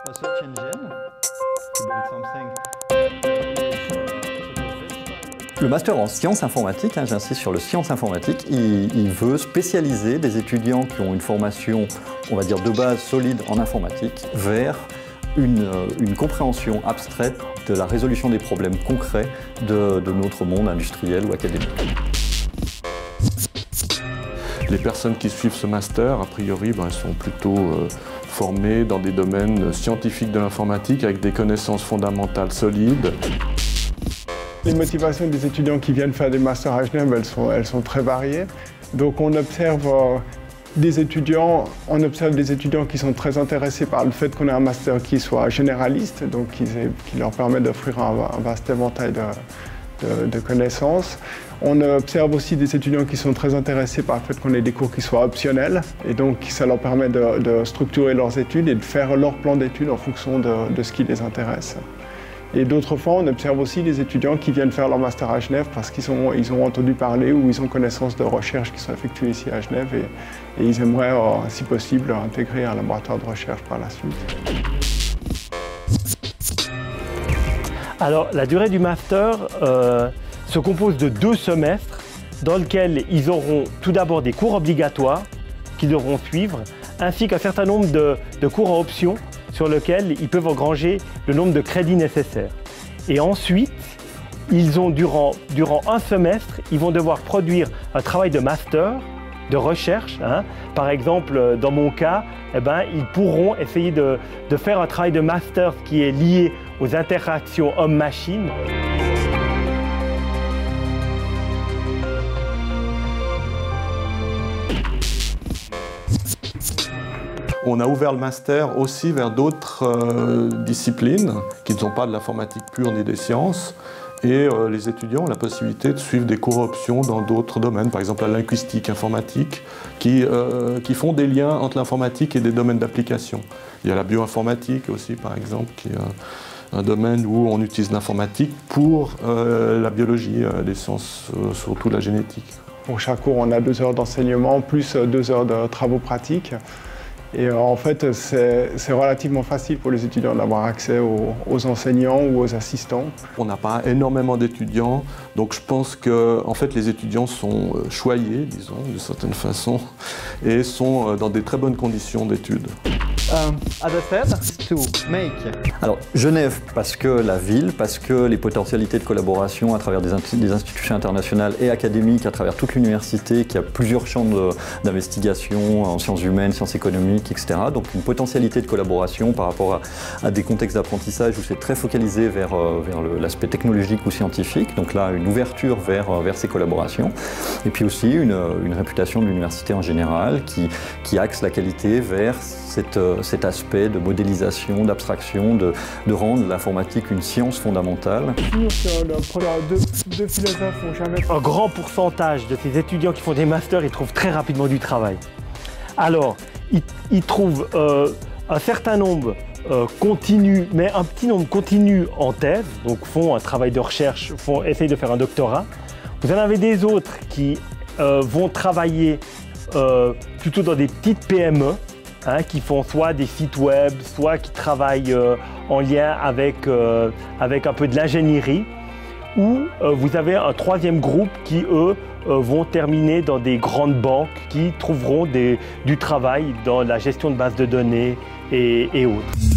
a search engine to build something. Le master en sciences informatiques, j'insiste sur le sciences informatiques, il veut spécialiser des étudiants qui ont une formation, on va dire, de base solide en informatique vers une compréhension abstraite de la résolution des problèmes concrets de notre monde industriel ou académique. Les personnes qui suivent ce master, a priori, elles sont plutôt formées dans des domaines scientifiques de l'informatique avec des connaissances fondamentales solides. Les motivations des étudiants qui viennent faire des masters à Genève, elles sont très variées. Donc on observe des étudiants qui sont très intéressés par le fait qu'on ait un master qui soit généraliste, donc qui leur permet d'offrir un vaste éventail de connaissances. On observe aussi des étudiants qui sont très intéressés par le fait qu'on ait des cours qui soient optionnels, et donc ça leur permet de structurer leurs études et de faire leur plan d'études en fonction de ce qui les intéresse. Et d'autres fois, on observe aussi des étudiants qui viennent faire leur master à Genève parce qu'ils ont entendu parler ou ils ont connaissance de recherches qui sont effectuées ici à Genève et ils aimeraient, si possible, intégrer un laboratoire de recherche par la suite. Alors, la durée du master se compose de 2 semestres dans lesquels ils auront tout d'abord des cours obligatoires qu'ils devront suivre, ainsi qu'un certain nombre de cours en option sur lesquels ils peuvent engranger le nombre de crédits nécessaires. Et ensuite, ils ont, durant un semestre, ils vont devoir produire un travail de master, de recherche. Par exemple, dans mon cas, ils pourront essayer de faire un travail de master qui est lié aux interactions homme-machine. On a ouvert le master aussi vers d'autres disciplines qui ne sont pas de l'informatique pure ni des sciences. Et les étudiants ont la possibilité de suivre des cours options dans d'autres domaines, par exemple la linguistique informatique, qui font des liens entre l'informatique et des domaines d'application. Il y a la bioinformatique aussi, par exemple, qui est un domaine où on utilise l'informatique pour la biologie, les sciences, surtout la génétique. Pour chaque cours, on a 2 heures d'enseignement, plus 2 heures de travaux pratiques. Et en fait, c'est relativement facile pour les étudiants d'avoir accès aux enseignants ou aux assistants. On n'a pas énormément d'étudiants, donc je pense que en fait, les étudiants sont choyés, disons, d'une certaine façon, et sont dans des très bonnes conditions d'études. Alors, Genève, parce que la ville, parce que les potentialités de collaboration à travers des institutions internationales et académiques, à travers toute l'université, qui a plusieurs champs d'investigation en sciences humaines, sciences économiques, etc. Donc une potentialité de collaboration par rapport à des contextes d'apprentissage où c'est très focalisé vers l'aspect technologique ou scientifique. Donc là, une ouverture vers ces collaborations. Et puis aussi une réputation de l'université en général qui axe la qualité vers cet aspect de modélisation, d'abstraction, de rendre l'informatique une science fondamentale. Un grand pourcentage de ces étudiants qui font des masters, ils trouvent très rapidement du travail. Alors, ils trouvent un certain nombre continu, mais un petit nombre continu en thèse, donc font un travail de recherche, essayent de faire un doctorat. Vous en avez des autres qui vont travailler plutôt dans des petites PME, qui font soit des sites web, soit qui travaillent en lien avec un peu de l'ingénierie. Ou vous avez un 3e groupe qui, eux, vont terminer dans des grandes banques qui trouveront du travail dans la gestion de bases de données et autres.